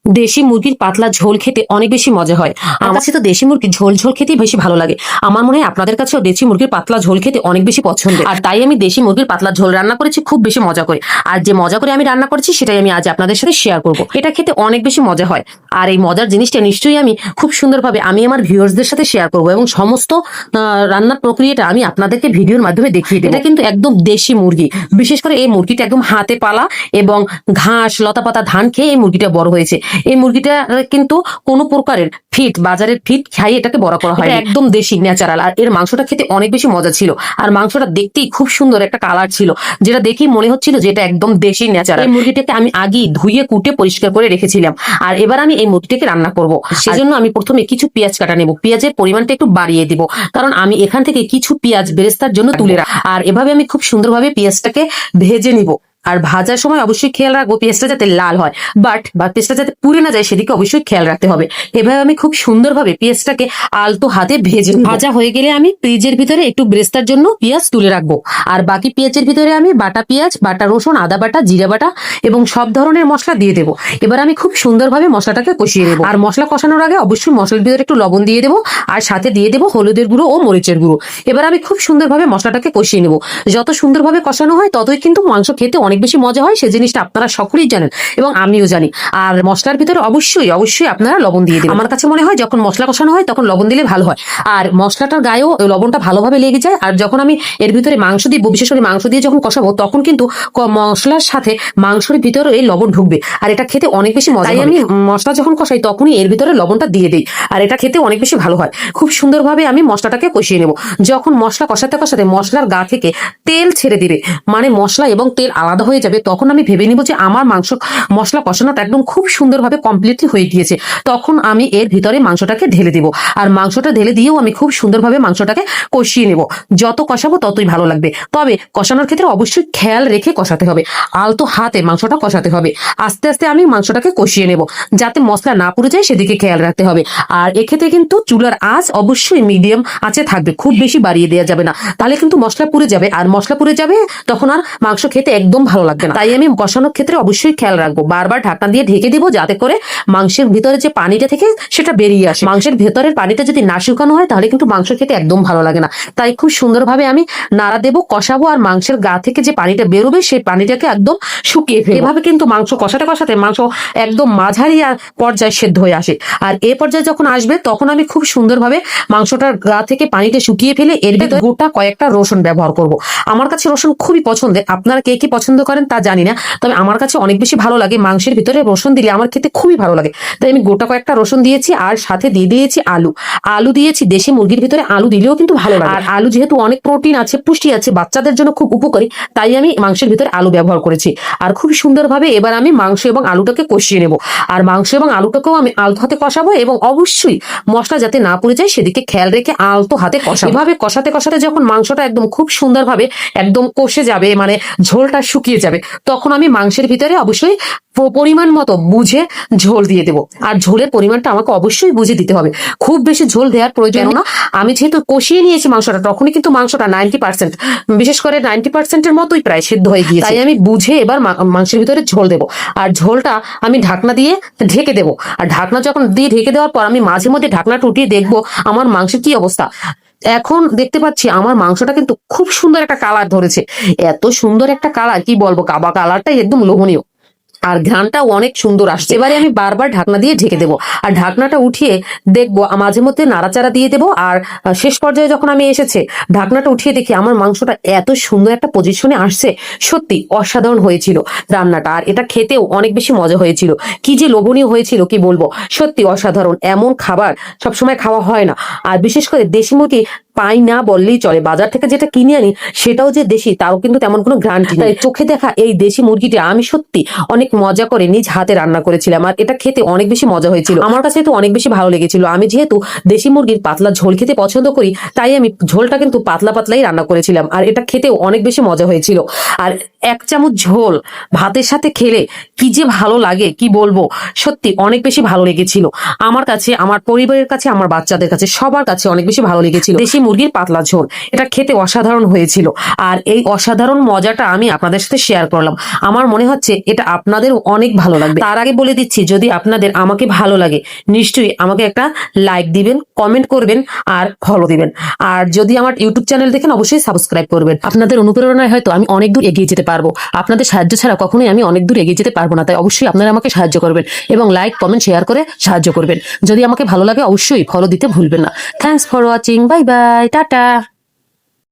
দেশি মুরগির পাতলা ঝোল খেতে অনেক বেশি মজা হয়। আমার কাছে তো দেশি মুরগির ঝোল ঝোল খেতেই বেশি ভালো লাগে। আমার মনে হয় আপনাদের কাছেও দেশি মুরগির পাতলা ঝোল খেতে অনেক বেশি পছন্দের, আর তাই আমি দেশি মুরগির পাতলা ঝোল রান্না করেছি খুব বেশি মজা করে। আর যে মজা করে আমি রান্না করেছি সেটাই আমি আজ আপনাদের সাথে শেয়ার করব। এটা খেতে অনেক বেশি মজা হয়, আর এই মজার জিনিসটা নিশ্চয়ই আমি খুব সুন্দরভাবে আমি আমার ভিউয়ার্সদের সাথে শেয়ার করব, এবং সমস্ত রান্নার প্রক্রিয়াটা আমি আপনাদেরকে ভিডিওর মাধ্যমে দেখিয়ে দেব। এটা কিন্তু একদম দেশি মুরগি, বিশেষ করে এই মুরগিটা একদম হাতে পালা এবং ঘাস লতাপাতা ধান খেয়ে এই মুরগিটা বড় হয়েছে। এই মুরগিটা কিন্তু কোনো প্রকারের ফিট, বাজারের ফিট খাইয়ে এটাকে বড় করা হয়, একদম দেশি ন্যাচারাল। আর এর মাংসটা খেতে অনেক বেশি মজা ছিল, আর মাংসটা দেখতেই খুব সুন্দর একটা কালার ছিল, যেটা দেখেই মনে হচ্ছিল যে এটা একদম দেশি ন্যাচারাল। এই মুরগিটাকে আমি আগেই ধুয়ে কুটে পরিষ্কার করে রেখেছিলাম, আর এবার আমি এই মুরগিটাকে রান্না করব। সেজন্য আমি প্রথমে কিছু পেঁয়াজ কাটা নেব, পেঁয়াজের পরিমাণটা একটু বাড়িয়ে দিব, কারণ আমি এখান থেকে কিছু পেঁয়াজ বেরেস্তার জন্য তুলে রাখ। আর এভাবে আমি খুব সুন্দরভাবে পেঁয়াজটাকে ভেজে নিব। আর ভাজার সময় অবশ্যই খেয়াল রাখবো পেঁয়াজটা যাতে লাল হয়, বাট পেঁয়াজটা যাতে পুড়ে না যায় সেদিকে অবশ্যই খেয়াল রাখতে হবে। এভাবে আমি খুব সুন্দরভাবে পেঁয়াজটাকে আলতো হাতে ভেজে ভাজা হয়ে গেলে আমি ফ্রিজের ভিতরে একটু বেরেস্তার জন্য পেঁয়াজ তুলে রাখবো। আর বাকি পেঁয়াজের ভিতরে আমি বাটা পেঁয়াজ, বাটা রসুন, আদা বাটা, জিরা বাটা এবং সব ধরনের মশলা দিয়ে দেবো। এবার আমি খুব সুন্দরভাবে মশলাটাকে কষিয়ে নেবো। আর মশলা কষানোর আগে অবশ্যই মশলার ভিতরে একটু লবণ দিয়ে দেবো, আর সাথে দিয়ে দেবো হলুদের গুঁড়ো ও মরিচের গুঁড়ো। এবার আমি খুব সুন্দরভাবে মশলাটাকে কষিয়ে নেবো। যত সুন্দরভাবে কষানো হয় ততই কিন্তু মাংস খেতে অনেক বেশি মজা হয়, সেই জিনিসটা আপনারা সকলেই জানেন এবং আমিও জানি। আর মশলার ভিতরে অবশ্যই অবশ্যই আপনারা লবণ দিয়ে দিন। আমার কাছে মনে হয় যখন মশলা কষানো হয় তখন লবণ দিলে ভালো হয়, আর মশলাটার গায়েও লবণটা ভালোভাবে লেগে যায়। আর যখন আমি এর ভিতরে মাংস দিব, বিশেষ করে মাংস দিয়ে যখন কষাবো, তখন কিন্তু মশলার সাথে মাংসের ভিতরে এই লবণ ঢুকবে, আর এটা খেতে অনেক বেশি মজা। তাই আমি মশলা যখন কষাই তখনই এর ভিতরে লবণটা দিয়ে দিই, আর এটা খেতে অনেক বেশি ভালো হয়। খুব সুন্দরভাবে আমি মশলাটাকে কষিয়ে নেব। যখন মশলা কষাতে কষাতে মশলার গা থেকে তেল ছেড়ে দিবে, মানে মশলা এবং তেল আলাদা হয়ে যাবে, তখন আমি ভেবে নিব যে আমার মশলা কষানোটা একদম খুব সুন্দরভাবে কমপ্লিটলি হয়ে গিয়েছে। তখন আমি এর ভিতরে মাংসটাকে ঢেলে দিব, আর মাংসটা ঢেলে দিয়েও আমি খুব সুন্দরভাবে মাংসটাকে কষিয়ে নেব। যত কষাবো ততই ভালো লাগবে, তবে কষানোর ক্ষেত্রে অবশ্যই খেয়াল রেখে কষাতে হবে। আলতো হাতে মাংসটা কষাতে হবে। আস্তে আস্তে আমি মাংসটাকে কষিয়ে নেব, যাতে মশলা না পুড়ে যায় সেদিকে খেয়াল রাখতে হবে। আর এক্ষেত্রে কিন্তু চুলার আঁচ অবশ্যই মিডিয়াম আঁচে থাকবে, খুব বেশি বাড়িয়ে দেওয়া যাবে না, তাহলে কিন্তু মশলা পুড়ে যাবে, আর মশলা পুড়ে যাবে তখন আর মাংস খেতে একদম ভালো লাগবে না। তাই আমি কষানোর ক্ষেত্রে অবশ্যই খেয়াল রাখবো, বারবার ঢাকনা দিয়ে ঢেকে দিব, যাতে করে মাংসের ভিতরে যে পানিটা থেকে সেটা বেরিয়ে আসে। মাংসের ভেতরের পানিটা যদি না শুকানো হয় তাহলে কিন্তু মাংস খেতে একদম ভালো লাগে না। তাই খুব সুন্দরভাবে আমি নাড়া দেবো, কষাবো, আর মাংসের গা থেকে যে পানিটা বেরোবে সেই পানিটাকে একদম শুকিয়ে ফেলবো। এভাবে কিন্তু মাংস কষাতে কষাতে মাংস একদম মাঝারি আর পর্যায়ে সেদ্ধ হয়ে আসে। আর এ পর্যায়ে যখন আসবে তখন আমি খুব সুন্দরভাবে মাংসটার গা থেকে পানিটা শুকিয়ে ফেলে এর ভিতরে গোটা কয়েকটা রসুন ব্যবহার করব। আমার কাছে রসুন খুবই পছন্দের, আপনারা কে কি পছন্দ করেন তা জানি না, তবে আমার কাছে অনেক বেশি ভালো লাগে। মাংসের ভিতরে রসুন দিলে আমার খেতে খুবই ভালো লাগে, তাই আমি গোটা কয়েকটা রসুন দিয়েছি, আর সাথে দিয়ে দিয়েছি আলু দিয়েছি। দেশি মুরগির ভিতরে আলু দিলেও কিন্তু ভালো লাগে, আর আলু যেহেতু অনেক প্রোটিন আছে, পুষ্টি আছে, বাচ্চাদের জন্য খুব উপকারী, তাই আমি মাংসের ভিতরে আলু ব্যবহার করেছি। আর খুব সুন্দরভাবে এবার আমি মাংস এবং আলুটাকে কষিয়ে নেব। আর মাংস এবং আলুটাকেও আমি আলতো হাতে কষাবো, এবং অবশ্যই মশলা যাতে না পুড়ে যায় সেদিকে খেয়াল রেখে আলতো হাতে কষাবো। এভাবে কষাতে কষাতে যখন মাংসটা একদম খুব সুন্দরভাবে একদম কষে যাবে, মানে ঝোলটা শুকিয়ে যাবে, তখন আমি মাংসের ভিতরে অবশ্যই পরিমাণ মতো বুঝে ঝোল দিয়ে দেবো। আর ঝোলের পরিমাণটা আমাকে অবশ্যই বুঝে দিতে হবে, খুব বেশি ঝোল দেওয়ার প্রয়োজন না। আমি যেহেতু কষিয়ে নিয়েছি মাংসটা, তখনই কিন্তু মাংসটা 90%, বিশেষ করে 90%-এর মতোই প্রায় সিদ্ধ হয়ে গিয়েছে, তাই আমি বুঝে এবার মাংসের ভিতরে ঝোল দেবো। আর ঝোলটা আমি ঢাকনা দিয়ে ঢেকে দেবো। আর ঢাকনা যখন দিয়ে ঢেকে দেওয়ার পর আমি মাঝে মধ্যে ঢাকনাটা উঠিয়ে দেখবো আমার মাংসের কি অবস্থা। এখন দেখতে পাচ্ছি আমার মাংসটা কিন্তু খুব সুন্দর একটা কালার ধরেছে, এত সুন্দর একটা কালার কি বলবো, কালারটাই একদম লোভনীয়, আর ঘ্রাণটাও অনেক সুন্দর আসছে। এবারে আমি বারবার ঢাকনা দিয়ে ঢেকে দেবো, আর ঢাকনাটা উঠিয়ে দেখবো, মাঝে মধ্যে নাড়াচাড়া দিয়ে দেবো। আর শেষ পর্যায়ে যখন আমি এসেছে ঢাকনাটা উঠিয়ে দেখি আমার মাংসটা এত সুন্দর একটা পজিশনে আসছে, সত্যি অসাধারণ হয়েছিল রান্নাটা। আর এটা খেতেও অনেক বেশি মজা হয়েছিল, কি যে লোভনীয় হয়েছিল কি বলবো, সত্যি অসাধারণ। এমন খাবার সবসময় খাওয়া হয় না, আর বিশেষ করে দেশি মুরগি পাই না বললেই চলে। বাজার থেকে যেটা কিনে আনি সেটাও যে দেশি তাও কিন্তু তেমন কোনো গ্যারান্টি নেই। চোখে দেখা এই দেশি মুরগিটা আমি সত্যি অনেক মজা করে নিজ হাতে রান্না করেছিলাম, আর এটা খেতে অনেক বেশি মজা হয়েছিল। আমার কাছে তো অনেক বেশি ভালো লেগেছিল। আমি যেহেতু দেশি মুরগির পাতলা ঝোল খেতে পছন্দ করি, তাই আমি ঝোলটা কিন্তু পাতলা পাতলাই রান্না করেছিলাম, আর এটা খেতেও অনেক বেশি মজা হয়েছিল। আর 1 চামচ ঝোল ভাতের সাথে খেলে কি যে ভালো লাগে কি বলবো, সত্যি অনেক বেশি ভালো লেগেছিল আমার কাছে, আমার পরিবারের কাছে, আমার বাচ্চাদের কাছে, সবার কাছে অনেক বেশি ভালো লেগেছিল। দেশি মুরগির পাতলা ঝোল। এটা খেতে অসাধারণ হয়েছিল, আর এই অসাধারণ মজাটা আমি আপনাদের সাথে শেয়ার করলাম। আমার মনে হচ্ছে এটা আপনাদের অনেক ভালো লাগবে। তার আগে বলে দিচ্ছি, যদি আপনাদের আমাকে ভালো লাগে নিশ্চয়ই আমাকে একটা লাইক দিবেন, কমেন্ট করবেন আর ফলো দিবেন। আর যদি আমার ইউটিউব চ্যানেল দেখেন অবশ্যই সাবস্ক্রাইব করবেন। আপনাদের অনুপ্রেরণায় হয়তো আমি অনেক দূর এগিয়ে যেতে পারবো। আপনাদের সাহায্য ছাড়া কখনোই আমি অনেক দূর এগিয়ে যেতে পারবো না। তাই অবশ্যই আপনারা আমাকে সাহায্য করবেন এবং লাইক কমেন্ট শেয়ার করে সাহায্য করবেন। যদি আমাকে ভালো লাগে অবশ্যই ফলো দিতে ভুলবেন না। Thanks for watching, bye bye, tata.